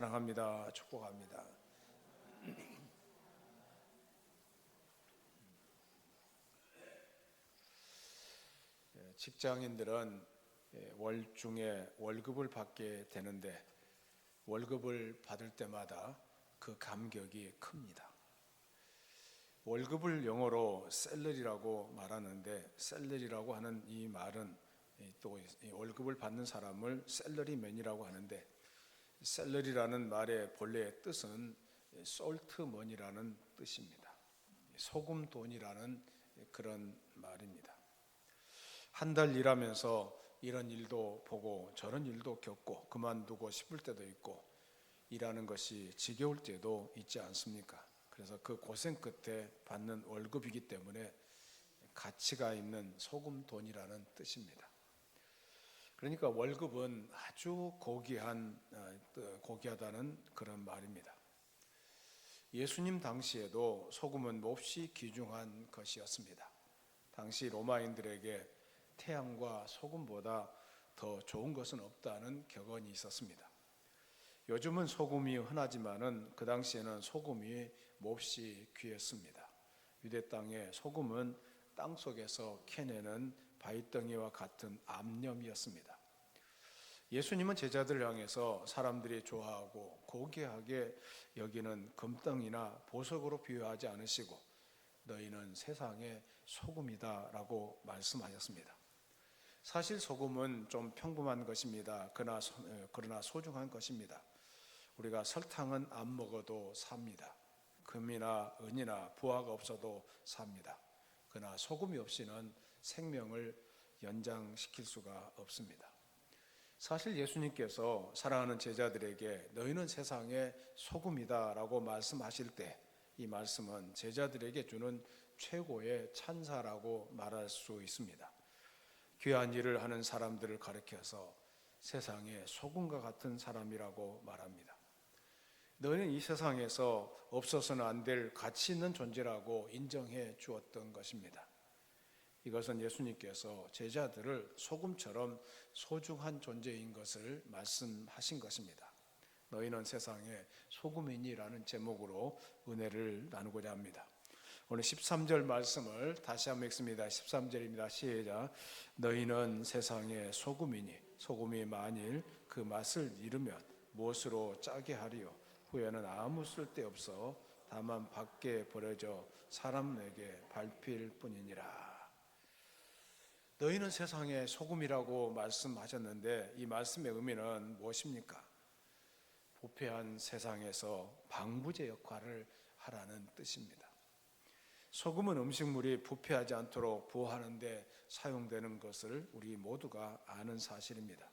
사랑합니다. 축복합니다. 직장인들은 월 중에 월급을 받게 되는데 월급을 받을 때마다 그 감격이 큽니다. 월급을 영어로 셀러리라고 말하는데, 셀러리라고 하는 이 말은 또 월급을 받는 사람을 셀러리맨이라고 하는데, 셀러리라는 말의 본래의 뜻은 솔트머니라는 뜻입니다. 소금 돈이라는 그런 말입니다. 한 달 일하면서 이런 일도 보고 저런 일도 겪고 그만두고 싶을 때도 있고, 일하는 것이 지겨울 때도 있지 않습니까? 그래서 그 고생 끝에 받는 월급이기 때문에 가치가 있는 소금 돈이라는 뜻입니다. 그러니까 월급은 아주 고귀하다는 그런 말입니다. 예수님 당시에도 소금은 몹시 귀중한 것이었습니다. 당시 로마인들에게 태양과 소금보다 더 좋은 것은 없다는 격언이 있었습니다. 요즘은 소금이 흔하지만은 그 당시에는 소금이 몹시 귀했습니다. 유대 땅에 소금은 땅 속에서 캐내는 바위덩이와 같은 암염이었습니다. 예수님은 제자들을 향해서 사람들이 좋아하고 고귀하게 여기는 금덩이나 보석으로 비유하지 않으시고 너희는 세상의 소금이다 라고 말씀하셨습니다. 사실 소금은 좀 평범한 것입니다. 그러나 소중한 것입니다. 우리가 설탕은 안 먹어도 삽니다. 금이나 은이나 부하가 없어도 삽니다. 그러나 소금이 없이는 생명을 연장시킬 수가 없습니다. 사실 예수님께서 사랑하는 제자들에게 너희는 세상의 소금이다 라고 말씀하실 때 이 말씀은 제자들에게 주는 최고의 찬사라고 말할 수 있습니다. 귀한 일을 하는 사람들을 가리켜서 세상의 소금과 같은 사람이라고 말합니다. 너희는 이 세상에서 없어서는 안 될 가치 있는 존재라고 인정해 주었던 것입니다. 이것은 예수님께서 제자들을 소금처럼 소중한 존재인 것을 말씀하신 것입니다. 너희는 세상의 소금이니라는 제목으로 은혜를 나누고자 합니다. 오늘 13절 말씀을 다시 한번 읽습니다. 13절입니다. 시작. 너희는 세상의 소금이니 소금이 만일 그 맛을 잃으면 무엇으로 짜게 하리요? 후에는 아무 쓸데없어 다만 밖에 버려져 사람에게 밟힐 뿐이니라. 너희는 세상의 소금이라고 말씀하셨는데 이 말씀의 의미는 무엇입니까? 부패한 세상에서 방부제 역할을 하라는 뜻입니다. 소금은 음식물이 부패하지 않도록 보호하는 데 사용되는 것을 우리 모두가 아는 사실입니다.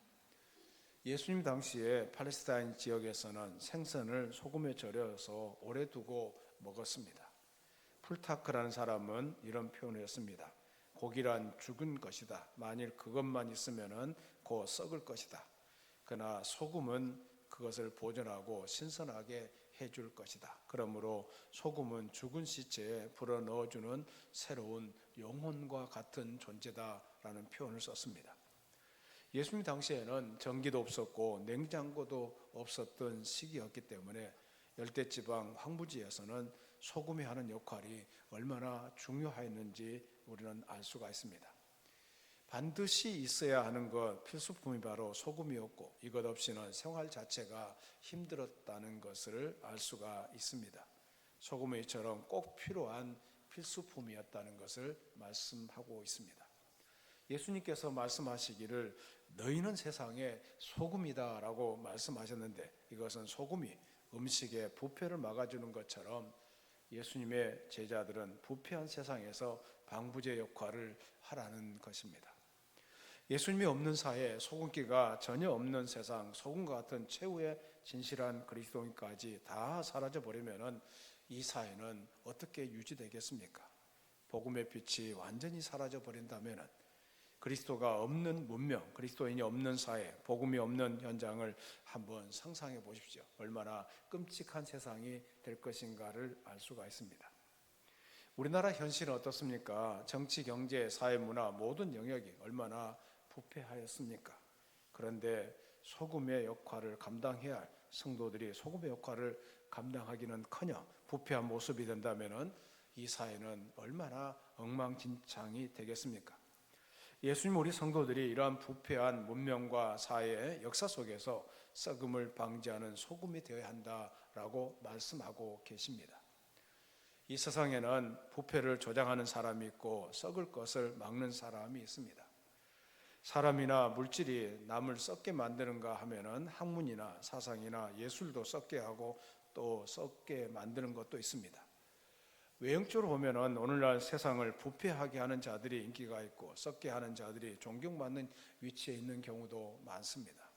예수님 당시에 팔레스타인 지역에서는 생선을 소금에 절여서 오래 두고 먹었습니다. 풀타크라는 사람은 이런 표현을 했습니다. 고기란 죽은 것이다. 만일 그것만 있으면 곧 썩을 것이다. 그러나 소금은 그것을 보존하고 신선하게 해줄 것이다. 그러므로 소금은 죽은 시체에 불어 넣어주는 새로운 영혼과 같은 존재다라는 표현을 썼습니다. 예수님 당시에는 전기도 없었고 냉장고도 없었던 시기였기 때문에 열대지방 황무지에서는 소금이 하는 역할이 얼마나 중요했는지 우리는 알 수가 있습니다. 반드시 있어야 하는 것, 필수품이 바로 소금이었고 이것 없이는 생활 자체가 힘들었다는 것을 알 수가 있습니다. 소금이 이처럼 꼭 필요한 필수품이었다는 것을 말씀하고 있습니다. 예수님께서 말씀하시기를 너희는 세상의 소금이다 라고 말씀하셨는데 이것은 소금이 음식의 부패를 막아주는 것처럼 예수님의 제자들은 부패한 세상에서 방부제 역할을 하라는 것입니다. 예수님이 없는 사회, 소금기가 전혀 없는 세상, 소금과 같은 최후의 진실한 그리스도인까지 다 사라져버리면 이 사회는 어떻게 유지되겠습니까? 복음의 빛이 완전히 사라져버린다면 그리스도가 없는 문명, 그리스도인이 없는 사회, 복음이 없는 현장을 한번 상상해 보십시오. 얼마나 끔찍한 세상이 될 것인가를 알 수가 있습니다. 우리나라 현실은 어떻습니까? 정치, 경제, 사회, 문화 모든 영역이 얼마나 부패하였습니까? 그런데 소금의 역할을 감당해야 할 성도들이 소금의 역할을 감당하기는커녕 부패한 모습이 된다면 이 사회는 얼마나 엉망진창이 되겠습니까? 예수님 우리 성도들이 이러한 부패한 문명과 사회의 역사 속에서 썩음을 방지하는 소금이 되어야 한다라고 말씀하고 계십니다. 이 세상에는 부패를 조장하는 사람이 있고 썩을 것을 막는 사람이 있습니다. 사람이나 물질이 남을 썩게 만드는가 하면은 학문이나 사상이나 예술도 썩게 하고 또 썩게 만드는 것도 있습니다. 외형적으로 보면은 오늘날 세상을 부패하게 하는 자들이 인기가 있고 썩게 하는 자들이 존경받는 위치에 있는 경우도 많습니다.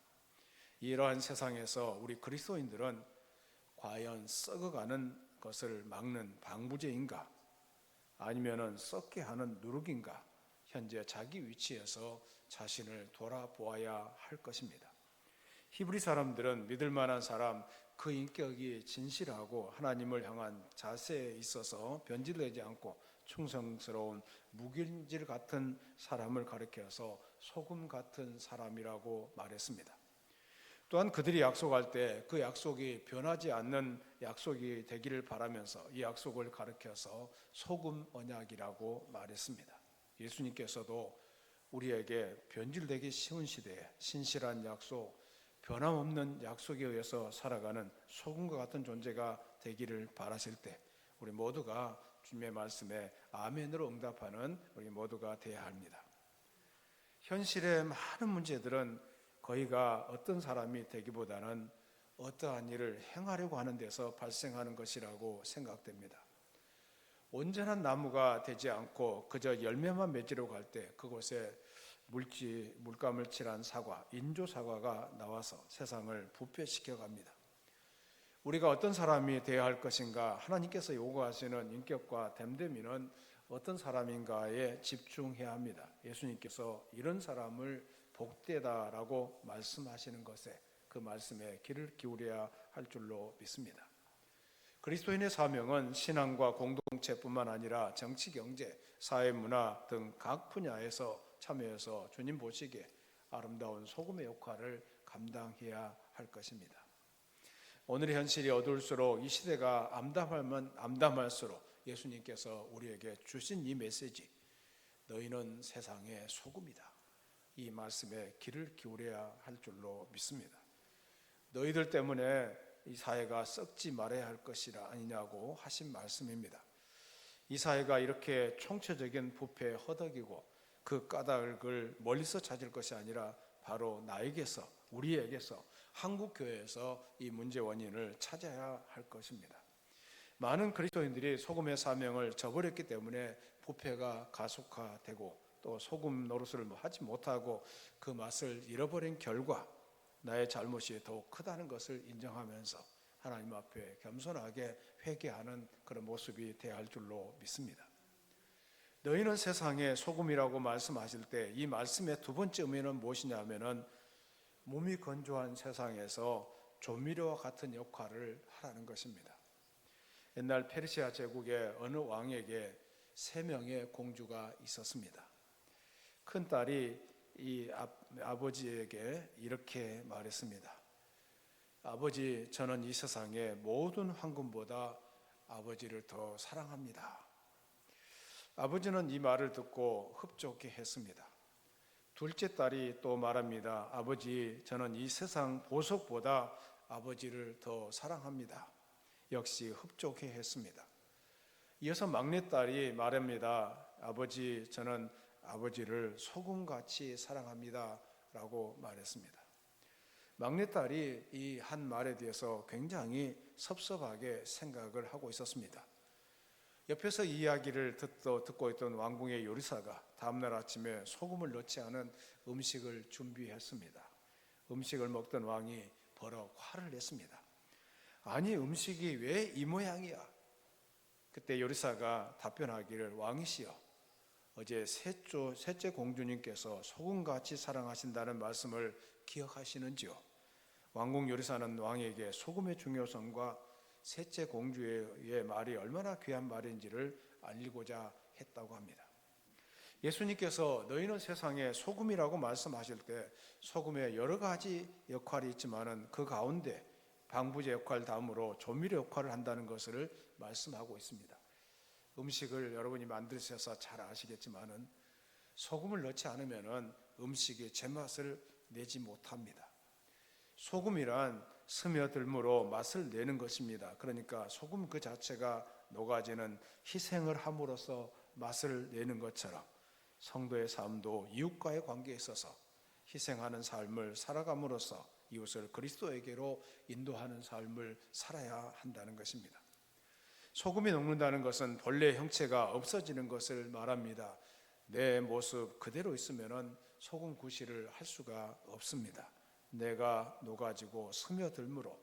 이러한 세상에서 우리 그리스도인들은 과연 썩어가는 것을 막는 방부제인가 아니면은 썩게 하는 누룩인가 현재 자기 위치에서 자신을 돌아보아야 할 것입니다. 히브리 사람들은 믿을 만한 사람, 그 인격이 진실하고 하나님을 향한 자세에 있어서 변질되지 않고 충성스러운 무균질 같은 사람을 가리켜서 소금 같은 사람이라고 말했습니다. 또한 그들이 약속할 때 그 약속이 변하지 않는 약속이 되기를 바라면서 이 약속을 가리켜서 소금 언약이라고 말했습니다. 예수님께서도 우리에게 변질되기 쉬운 시대에 신실한 약속, 변함없는 약속에 의해서 살아가는 소금과 같은 존재가 되기를 바라실 때 우리 모두가 주님의 말씀에 아멘으로 응답하는 우리 모두가 되어야 합니다. 현실의 많은 문제들은 거의가 어떤 사람이 되기보다는 어떠한 일을 행하려고 하는 데서 발생하는 것이라고 생각됩니다. 온전한 나무가 되지 않고 그저 열매만 맺으려고 할 때 그곳에 물감을 칠한 사과, 인조 사과가 나와서 세상을 부패시켜 갑니다. 우리가 어떤 사람이 되어야 할 것인가, 하나님께서 요구하시는 인격과 됨됨이는 어떤 사람인가에 집중해야 합니다. 예수님께서 이런 사람을 복되다라고 말씀하시는 것에 그 말씀에 귀를 기울여야 할 줄로 믿습니다. 그리스도인의 사명은 신앙과 공동체뿐만 아니라 정치, 경제, 사회, 문화 등 각 분야에서 참여해서 주님 보시기에 아름다운 소금의 역할을 감당해야 할 것입니다. 오늘의 현실이 어두울수록 이 시대가 암담하면 암담할수록 예수님께서 우리에게 주신 이 메시지, 너희는 세상의 소금이다, 이 말씀에 귀를 기울여야 할 줄로 믿습니다. 너희들 때문에 이 사회가 썩지 말아야 할 것이라 아니냐고 하신 말씀입니다. 이 사회가 이렇게 총체적인 부패에 허덕이고 그 까닭을 멀리서 찾을 것이 아니라 바로 나에게서, 우리에게서, 한국교회에서 이 문제 원인을 찾아야 할 것입니다. 많은 그리스도인들이 소금의 사명을 저버렸기 때문에 부패가 가속화되고 또 소금 노릇을 하지 못하고 그 맛을 잃어버린 결과 나의 잘못이 더욱 크다는 것을 인정하면서 하나님 앞에 겸손하게 회개하는 그런 모습이 되어야 할 줄로 믿습니다. 너희는 세상의 소금이라고 말씀하실 때 이 말씀의 두 번째 의미는 무엇이냐면은 몸이 건조한 세상에서 조미료와 같은 역할을 하라는 것입니다. 옛날 페르시아 제국의 어느 왕에게 3명의 공주가 있었습니다. 큰 딸이 이 아버지에게 이렇게 말했습니다. 아버지, 저는 이 세상의 모든 황금보다 아버지를 더 사랑합니다. 아버지는 이 말을 듣고 흡족해 했습니다. 둘째 딸이 또 말합니다. 아버지, 저는 이 세상 보석보다 아버지를 더 사랑합니다. 역시 흡족해 했습니다. 이어서 막내딸이 말합니다. 아버지, 저는 아버지를 소금같이 사랑합니다 라고 말했습니다. 막내딸이 이 한 말에 대해서 굉장히 섭섭하게 생각을 하고 있었습니다. 옆에서 이 이야기를 듣고 있던 왕궁의 요리사가 다음날 아침에 소금을 넣지 않은 음식을 준비했습니다. 음식을 먹던 왕이 버럭 화를 냈습니다. 아니, 음식이 왜 이 모양이야? 그때 요리사가 답변하기를, 왕이시여, 어제 셋째 공주님께서 소금같이 사랑하신다는 말씀을 기억하시는지요? 왕궁 요리사는 왕에게 소금의 중요성과 셋째 공주의 말이 얼마나 귀한 말인지를 알리고자 했다고 합니다. 예수님께서 너희는 세상의 소금이라고 말씀하실 때 소금에 여러 가지 역할이 있지만은 그 가운데 방부제 역할 다음으로 조미료 역할을 한다는 것을 말씀하고 있습니다. 음식을 여러분이 만드셔서 잘 아시겠지만은 소금을 넣지 않으면은 음식의 제맛을 내지 못합니다. 소금이란 스며들므로 맛을 내는 것입니다. 그러니까 소금 그 자체가 녹아지는 희생을 함으로써 맛을 내는 것처럼 성도의 삶도 이웃과의 관계에 있어서 희생하는 삶을 살아감으로써 이웃을 그리스도에게로 인도하는 삶을 살아야 한다는 것입니다. 소금이 녹는다는 것은 본래의 형체가 없어지는 것을 말합니다. 내 모습 그대로 있으면 소금 구실을 할 수가 없습니다. 내가 녹아지고 스며들므로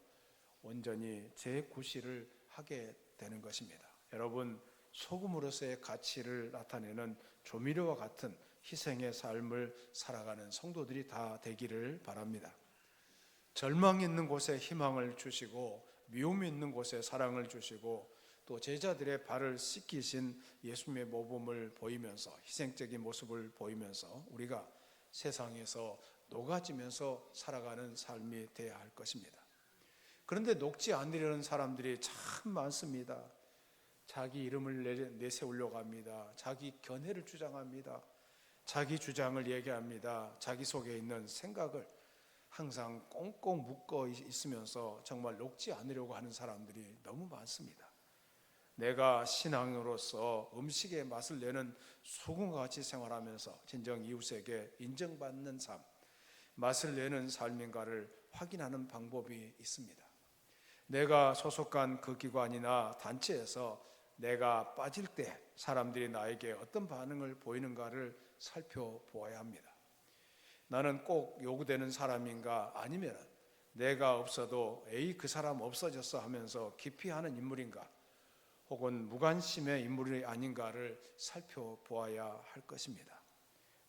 온전히 재구실을 하게 되는 것입니다. 여러분, 소금으로서의 가치를 나타내는 조미료와 같은 희생의 삶을 살아가는 성도들이 다 되기를 바랍니다. 절망이 있는 곳에 희망을 주시고 미움이 있는 곳에 사랑을 주시고 또 제자들의 발을 씻기신 예수님의 모범을 보이면서 희생적인 모습을 보이면서 우리가 세상에서 녹아지면서 살아가는 삶이 되어야 할 것입니다. 그런데 녹지 않으려는 사람들이 참 많습니다. 자기 이름을 내세우려고 합니다. 자기 견해를 주장합니다. 자기 주장을 얘기합니다. 자기 속에 있는 생각을 항상 꽁꽁 묶어 있으면서 정말 녹지 않으려고 하는 사람들이 너무 많습니다. 내가 신앙으로서 음식의 맛을 내는 소금과 같이 생활하면서 진정 이웃에게 인정받는 삶, 맛을 내는 삶인가를 확인하는 방법이 있습니다. 내가 소속한 그 기관이나 단체에서 내가 빠질 때 사람들이 나에게 어떤 반응을 보이는가를 살펴보아야 합니다. 나는 꼭 요구되는 사람인가 아니면 내가 없어도 에이 그 사람 없어졌어 하면서 기피하는 인물인가 혹은 무관심의 인물이 아닌가를 살펴보아야 할 것입니다.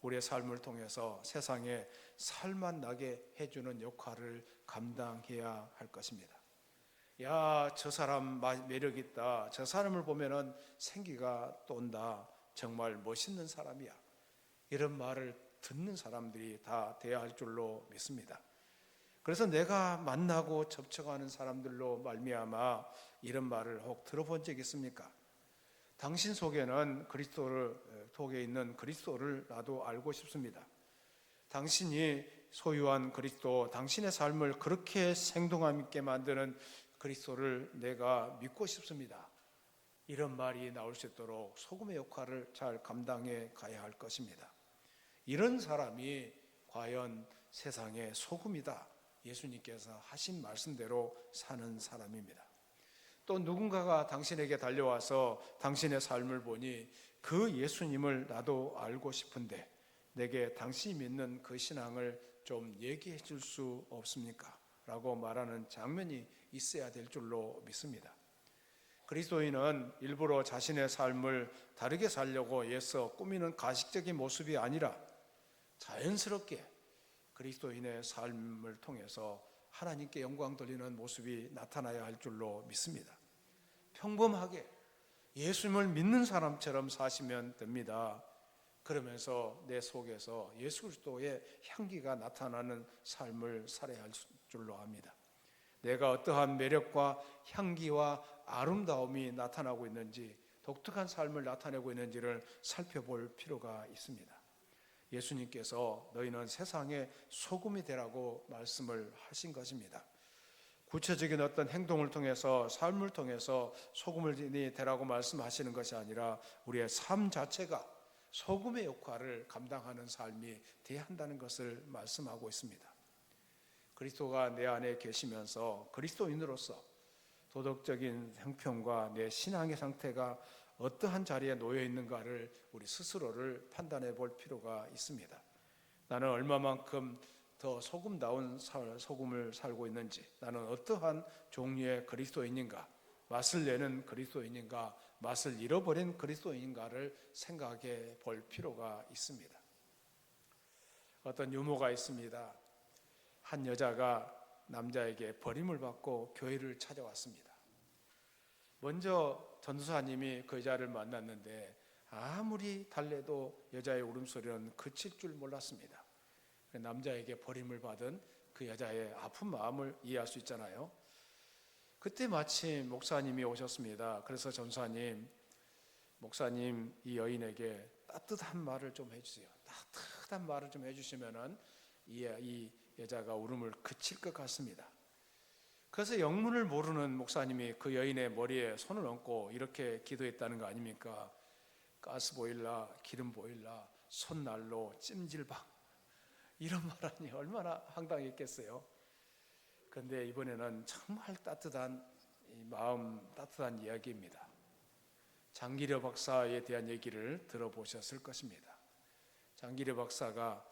우리의 삶을 통해서 세상에 살맛 나게 해주는 역할을 감당해야 할 것입니다. 야, 저 사람 매력 있다. 저 사람을 보면은 생기가 돈다. 정말 멋있는 사람이야. 이런 말을 듣는 사람들이 다 돼야 할 줄로 믿습니다. 그래서 내가 만나고 접촉하는 사람들로 말미암아 이런 말을 혹 들어본 적 있습니까? 당신 속에는 속에 있는 그리스도를 나도 알고 싶습니다. 당신이 소유한 그리스도, 당신의 삶을 그렇게 생동감 있게 만드는 그리스도를 내가 믿고 싶습니다. 이런 말이 나올 수 있도록 소금의 역할을 잘 감당해 가야 할 것입니다. 이런 사람이 과연 세상의 소금이다. 예수님께서 하신 말씀대로 사는 사람입니다. 또 누군가가 당신에게 달려와서 당신의 삶을 보니 그 예수님을 나도 알고 싶은데 내게 당신이 믿는 그 신앙을 좀 얘기해 줄 수 없습니까? 라고 말하는 장면이 있어야 될 줄로 믿습니다. 그리스도인은 일부러 자신의 삶을 다르게 살려고 애써 꾸미는 가식적인 모습이 아니라 자연스럽게 그리스도인의 삶을 통해서 하나님께 영광 돌리는 모습이 나타나야 할 줄로 믿습니다. 평범하게 예수님을 믿는 사람처럼 사시면 됩니다. 그러면서 내 속에서 예수 그리스도의 향기가 나타나는 삶을 살아야 할 줄로 압니다. 내가 어떠한 매력과 향기와 아름다움이 나타나고 있는지, 독특한 삶을 나타내고 있는지를 살펴볼 필요가 있습니다. 예수님께서 너희는 세상의 소금이 되라고 말씀을 하신 것입니다. 구체적인 어떤 행동을 통해서, 삶을 통해서 소금이 되라고 말씀하시는 것이 아니라 우리의 삶 자체가 소금의 역할을 감당하는 삶이 되어야 한다는 것을 말씀하고 있습니다. 그리스도가 내 안에 계시면서 그리스도인으로서 도덕적인 형편과 내 신앙의 상태가 어떠한 자리에 놓여 있는가를 우리 스스로를 판단해 볼 필요가 있습니다. 나는 얼마만큼 더 소금다운 소금을 살고 있는지, 나는 어떠한 종류의 그리스도인인가, 맛을 내는 그리스도인인가, 맛을 잃어버린 그리스도인인가를 생각해 볼 필요가 있습니다. 어떤 유머가 있습니다. 한 여자가 남자에게 버림을 받고 교회를 찾아왔습니다. 먼저 전도사님이 그 여자를 만났는데 아무리 달래도 여자의 울음소리는 그칠 줄 몰랐습니다. 남자에게 버림을 받은 그 여자의 아픈 마음을 이해할 수 있잖아요. 그때 마침 목사님이 오셨습니다. 그래서 전사님, 목사님 이 여인에게 따뜻한 말을 좀 해주세요. 따뜻한 말을 좀 해주시면은 이 여자가 울음을 그칠 것 같습니다. 그래서 영문을 모르는 목사님이 그 여인의 머리에 손을 얹고 이렇게 기도했다는 거 아닙니까? 가스 보일라, 기름 보일라, 손난로, 찜질방, 이런 말하니 얼마나 황당했겠어요. 그런데 이번에는 정말 따뜻한 마음 따뜻한 이야기입니다. 장기려 박사에 대한 얘기를 들어보셨을 것입니다. 장기려 박사가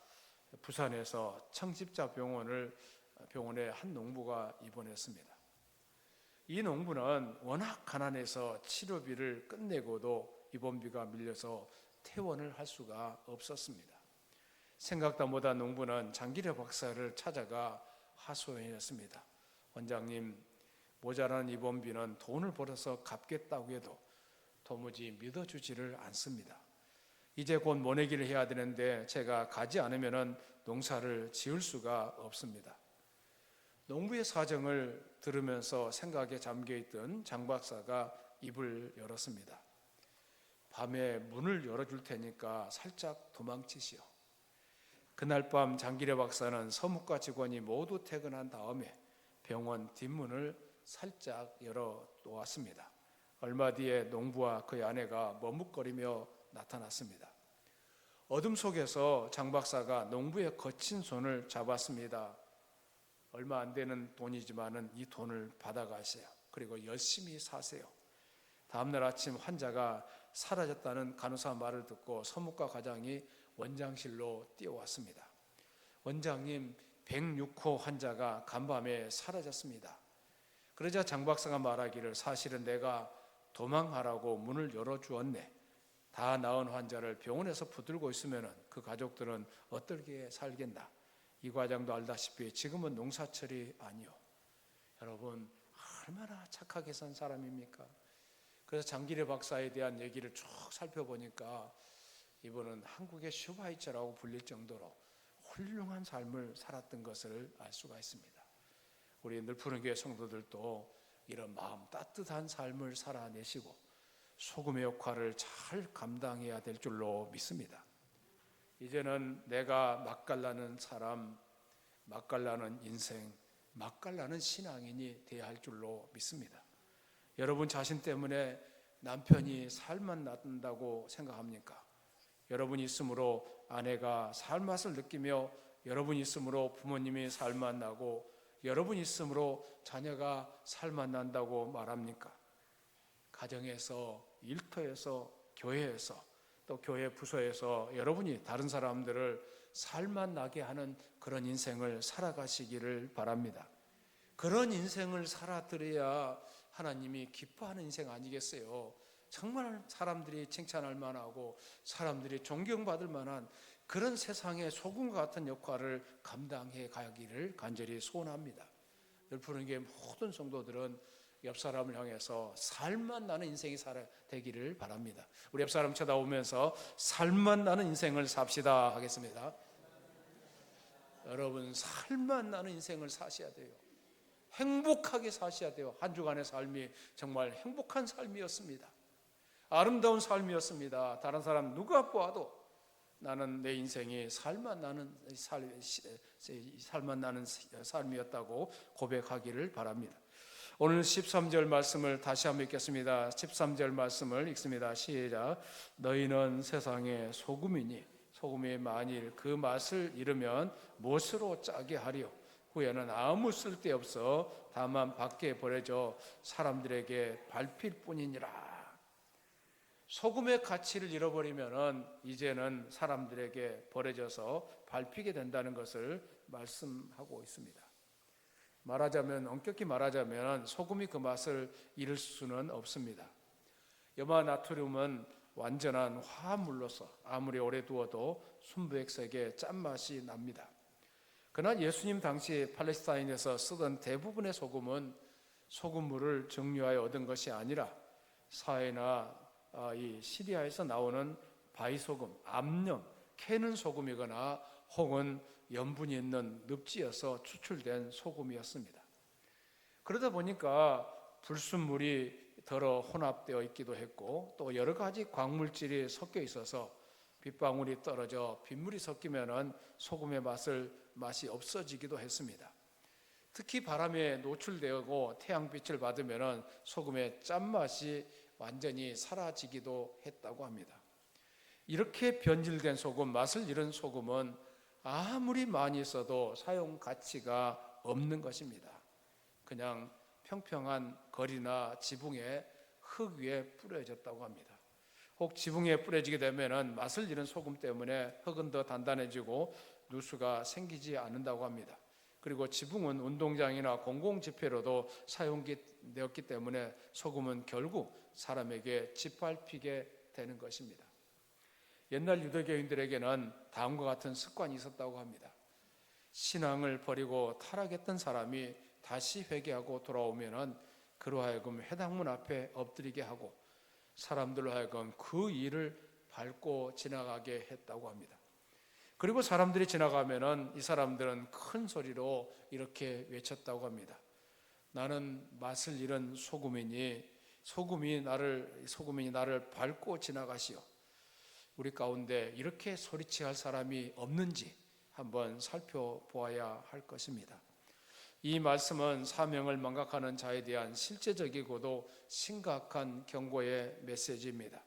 부산에서 청십자 병원에 한 농부가 입원했습니다. 이 농부는 워낙 가난해서 치료비를 끝내고도 입원비가 밀려서 퇴원을 할 수가 없었습니다. 생각도 못한 농부는 장기려 박사를 찾아가 하소연했습니다. 원장님, 모자란 입원비는 돈을 벌어서 갚겠다고 해도 도무지 믿어주지를 않습니다. 이제 곧 모내기를 해야 되는데 제가 가지 않으면 농사를 지을 수가 없습니다. 농부의 사정을 들으면서 생각에 잠겨있던 장 박사가 입을 열었습니다. 밤에 문을 열어줄 테니까 살짝 도망치시오. 그날 밤 장기려 박사는 서무과 직원이 모두 퇴근한 다음에 병원 뒷문을 살짝 열어 놓았습니다. 얼마 뒤에 농부와 그의 아내가 머뭇거리며 나타났습니다. 어둠 속에서 장 박사가 농부의 거친 손을 잡았습니다. 얼마 안 되는 돈이지만은 이 돈을 받아가세요. 그리고 열심히 사세요. 다음날 아침 환자가 사라졌다는 간호사 말을 듣고 서무과 과장이 원장실로 뛰어왔습니다. 원장님, 106호 환자가 간밤에 사라졌습니다. 그러자 장 박사가 말하기를 사실은 내가 도망하라고 문을 열어주었네. 다 나은 환자를 병원에서 붙들고 있으면 그 가족들은 어떻게 살겠나. 이 과장도 알다시피 지금은 농사철이 아니요. 여러분 얼마나 착하게 산 사람입니까? 그래서 장기려 박사에 대한 얘기를 쭉 살펴보니까 이분은 한국의 슈바이처라고 불릴 정도로 훌륭한 삶을 살았던 것을 알 수가 있습니다. 우리 늘푸른 교회 성도들도 이런 마음 따뜻한 삶을 살아내시고 소금의 역할을 잘 감당해야 될 줄로 믿습니다. 이제는 내가 맛깔나는 사람, 맛깔나는 인생, 맛깔나는 신앙인이 되어야 할 줄로 믿습니다. 여러분 자신 때문에 남편이 살만 난다고 생각합니까? 여러분이 있음으로 아내가 살맛을 느끼며 여러분이 있음으로 부모님이 살맛 나고 여러분이 있음으로 자녀가 살맛 난다고 말합니까? 가정에서, 일터에서, 교회에서 또 교회 부서에서 여러분이 다른 사람들을 살맛 나게 하는 그런 인생을 살아가시기를 바랍니다. 그런 인생을 살아드려야 하나님이 기뻐하는 인생 아니겠어요? 정말 사람들이 칭찬할 만하고 사람들이 존경받을 만한 그런 세상의 소금과 같은 역할을 감당해 가기를 간절히 소원합니다. 늘푸른 교회 모든 성도들은 옆 사람을 향해서 살맛 나는 인생이 되기를 바랍니다. 우리 옆 사람 쳐다보면서 살맛 나는 인생을 삽시다 하겠습니다. 여러분 살맛 나는 인생을 사셔야 돼요. 행복하게 사셔야 돼요. 한 주간의 삶이 정말 행복한 삶이었습니다. 아름다운 삶이었습니다. 다른 사람 누가 보아도 나는 내 인생이 살맛 나는 삶이었다고 고백하기를 바랍니다. 오늘 13절 말씀을 다시 한번 읽겠습니다. 13절 말씀을 읽습니다. 시작. 너희는 세상의 소금이니 소금이 만일 그 맛을 잃으면 무엇으로 짜게 하리요? 후에는 아무 쓸데없어 다만 밖에 버려져 사람들에게 밟힐 뿐이니라. 소금의 가치를 잃어버리면 이제는 사람들에게 버려져서 밟히게 된다는 것을 말씀하고 있습니다. 말하자면 엄격히 말하자면 소금이 그 맛을 잃을 수는 없습니다. 염화 나트륨은 완전한 화합물로서 아무리 오래 두어도 순백색의 짠맛이 납니다. 그러나 예수님 당시 팔레스타인에서 쓰던 대부분의 소금은 소금물을 증류하여 얻은 것이 아니라 사해나 이 시리아에서 나오는 바위소금, 암염, 캐는 소금이거나 혹은 염분이 있는 늪지에서 추출된 소금이었습니다. 그러다 보니까 불순물이 더러 혼합되어 있기도 했고 또 여러 가지 광물질이 섞여 있어서 빗방울이 떨어져 빗물이 섞이면은 소금의 맛이 없어지기도 했습니다. 특히 바람에 노출되고 태양빛을 받으면은 소금의 짠맛이 완전히 사라지기도 했다고 합니다. 이렇게 변질된 소금, 맛을 잃은 소금은 아무리 많이 써도 사용 가치가 없는 것입니다. 그냥 평평한 거리나 지붕에 흙 위에 뿌려졌다고 합니다. 혹 지붕에 뿌려지게 되면 맛을 잃은 소금 때문에 흙은 더 단단해지고 누수가 생기지 않는다고 합니다. 그리고 지붕은 운동장이나 공공집회로도 사용되었기 때문에 소금은 결국 사람에게 짓밟히게 되는 것입니다. 옛날 유대교인들에게는 다음과 같은 습관이 있었다고 합니다. 신앙을 버리고 타락했던 사람이 다시 회개하고 돌아오면은 그로 하여금 회당문 앞에 엎드리게 하고 사람들로 하여금 그 일을 밟고 지나가게 했다고 합니다. 그리고 사람들이 지나가면은 이 사람들은 큰 소리로 이렇게 외쳤다고 합니다. 나는 맛을 잃은 소금이 나를 밟고 지나가시오. 우리 가운데 이렇게 소리치게 할 사람이 없는지 한번 살펴보아야 할 것입니다. 이 말씀은 사명을 망각하는 자에 대한 실제적이고도 심각한 경고의 메시지입니다.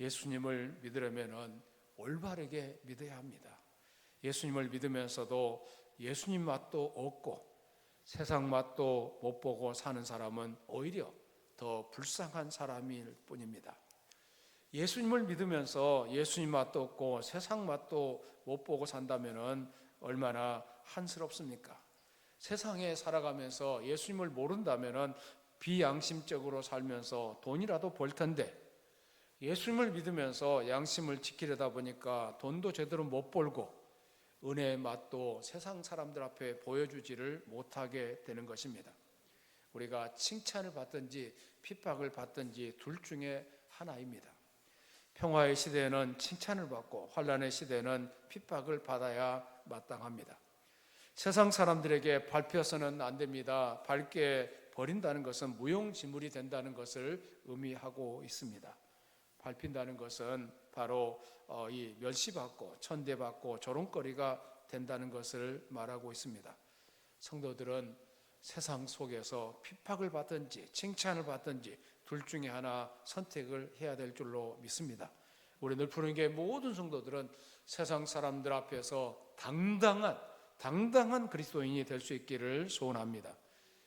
예수님을 믿으려면 올바르게 믿어야 합니다. 예수님을 믿으면서도 예수님 맛도 없고 세상 맛도 못 보고 사는 사람은 오히려 더 불쌍한 사람일 뿐입니다. 예수님을 믿으면서 예수님 맛도 없고 세상 맛도 못 보고 산다면 얼마나 한스럽습니까? 세상에 살아가면서 예수님을 모른다면 비양심적으로 살면서 돈이라도 벌 텐데 예수님을 믿으면서 양심을 지키려다 보니까 돈도 제대로 못 벌고 은혜의 맛도 세상 사람들 앞에 보여주지를 못하게 되는 것입니다. 우리가 칭찬을 받든지 핍박을 받든지 둘 중에 하나입니다. 평화의 시대에는 칭찬을 받고 환난의 시대에는 핍박을 받아야 마땅합니다. 세상 사람들에게 밟혀서는 안 됩니다. 밟게 버린다는 것은 무용지물이 된다는 것을 의미하고 있습니다. 밟힌다는 것은 바로 이 멸시받고 천대받고 조롱거리가 된다는 것을 말하고 있습니다. 성도들은 세상 속에서 핍박을 받든지 칭찬을 받든지 둘 중에 하나 선택을 해야 될 줄로 믿습니다. 우리 늘푸른교회 모든 성도들은 세상 사람들 앞에서 당당한 그리스도인이 될 수 있기를 소원합니다.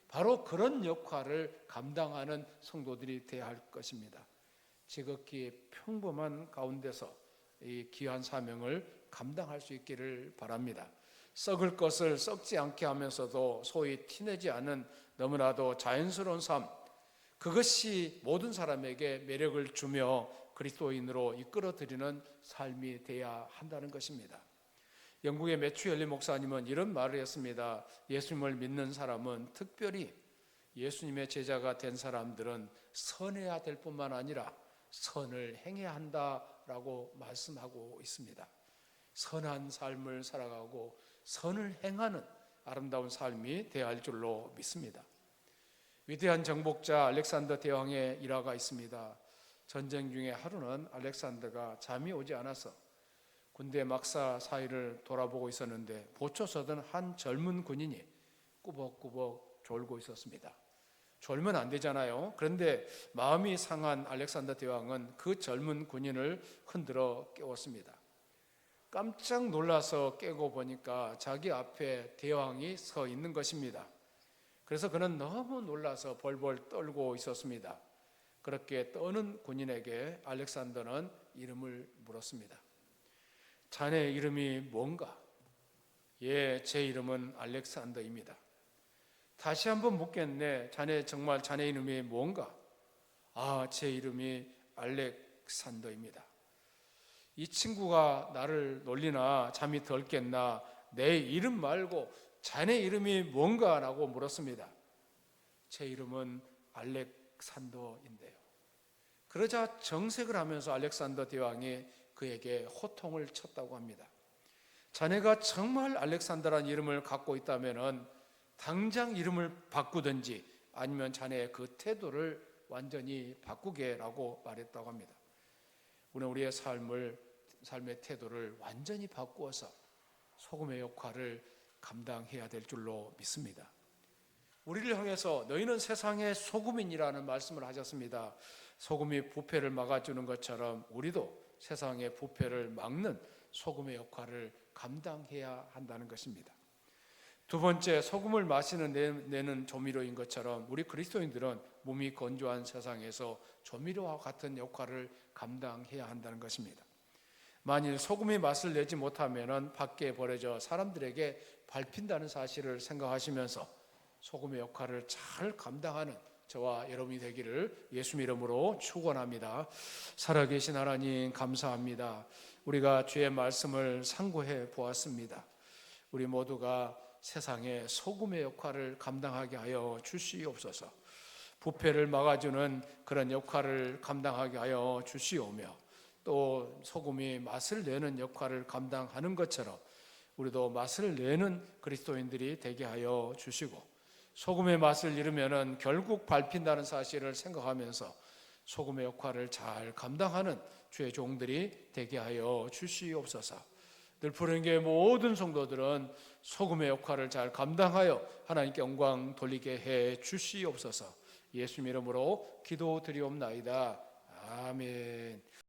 바로 그런 역할을 감당하는 성도들이 되어야 할 것입니다. 지극히 평범한 가운데서 이 귀한 사명을 감당할 수 있기를 바랍니다. 썩을 것을 썩지 않게 하면서도 소위 티내지 않은 너무나도 자연스러운 삶, 그것이 모든 사람에게 매력을 주며 그리스도인으로 이끌어드리는 삶이 되어야 한다는 것입니다. 영국의 매튜 헨리 목사님은 이런 말을 했습니다. 예수님을 믿는 사람은, 특별히 예수님의 제자가 된 사람들은 선해야 될 뿐만 아니라 선을 행해야 한다라고 말씀하고 있습니다. 선한 삶을 살아가고 선을 행하는 아름다운 삶이 되어야 할 줄로 믿습니다. 위대한 정복자 알렉산더 대왕의 일화가 있습니다. 전쟁 중에 하루는 알렉산더가 잠이 오지 않아서 군대 막사 사이를 돌아보고 있었는데 보초서던 한 젊은 군인이 꾸벅꾸벅 졸고 있었습니다. 졸면 안 되잖아요. 그런데 마음이 상한 알렉산더 대왕은 그 젊은 군인을 흔들어 깨웠습니다. 깜짝 놀라서 깨고 보니까 자기 앞에 대왕이 서 있는 것입니다. 그래서 그는 너무 놀라서 벌벌 떨고 있었습니다. 그렇게 떠는 군인에게 알렉산더는 이름을 물었습니다. 자네 이름이 뭔가? 예, 제 이름은 알렉산더입니다. 다시 한번 묻겠네. 정말 자네 이름이 뭔가? 아, 제 이름이 알렉산더입니다. 이 친구가 나를 놀리나 잠이 덜 깼나 내 이름 말고 자네 이름이 뭔가? 라고 물었습니다. 제 이름은 알렉산더인데요. 그러자 정색을 하면서 알렉산더 대왕이 그에게 호통을 쳤다고 합니다. 자네가 정말 알렉산더라는 이름을 갖고 있다면 당장 이름을 바꾸든지 아니면 자네의 그 태도를 완전히 바꾸게라고 말했다고 합니다. 우리의 삶의 태도를 완전히 바꾸어서 소금의 역할을 감당해야 될 줄로 믿습니다. 우리를 향해서 너희는 세상의 소금이라는 말씀을 하셨습니다. 소금이 부패를 막아주는 것처럼 우리도 세상의 부패를 막는 소금의 역할을 감당해야 한다는 것입니다. 두 번째, 소금을 마시는 내는 조미료인 것처럼 우리 그리스도인들은 몸이 건조한 세상에서 조미료와 같은 역할을 감당해야 한다는 것입니다. 만일 소금이 맛을 내지 못하면 밖에 버려져 사람들에게 밟힌다는 사실을 생각하시면서 소금의 역할을 잘 감당하는 저와 여러분이 되기를 예수님 이름으로 축원합니다. 살아계신 하나님 감사합니다. 우리가 주의 말씀을 상고해 보았습니다. 우리 모두가 세상에 소금의 역할을 감당하게 하여 주시옵소서. 부패를 막아주는 그런 역할을 감당하게 하여 주시오며, 또 소금이 맛을 내는 역할을 감당하는 것처럼 우리도 맛을 내는 그리스도인들이 되게 하여 주시고, 소금의 맛을 잃으면 결국 밟힌다는 사실을 생각하면서 소금의 역할을 잘 감당하는 주의 종들이 되게 하여 주시옵소서. 늘 푸른 교회 모든 성도들은 소금의 역할을 잘 감당하여 하나님께 영광 돌리게 해 주시옵소서. 예수님 이름으로 기도드리옵나이다. 아멘.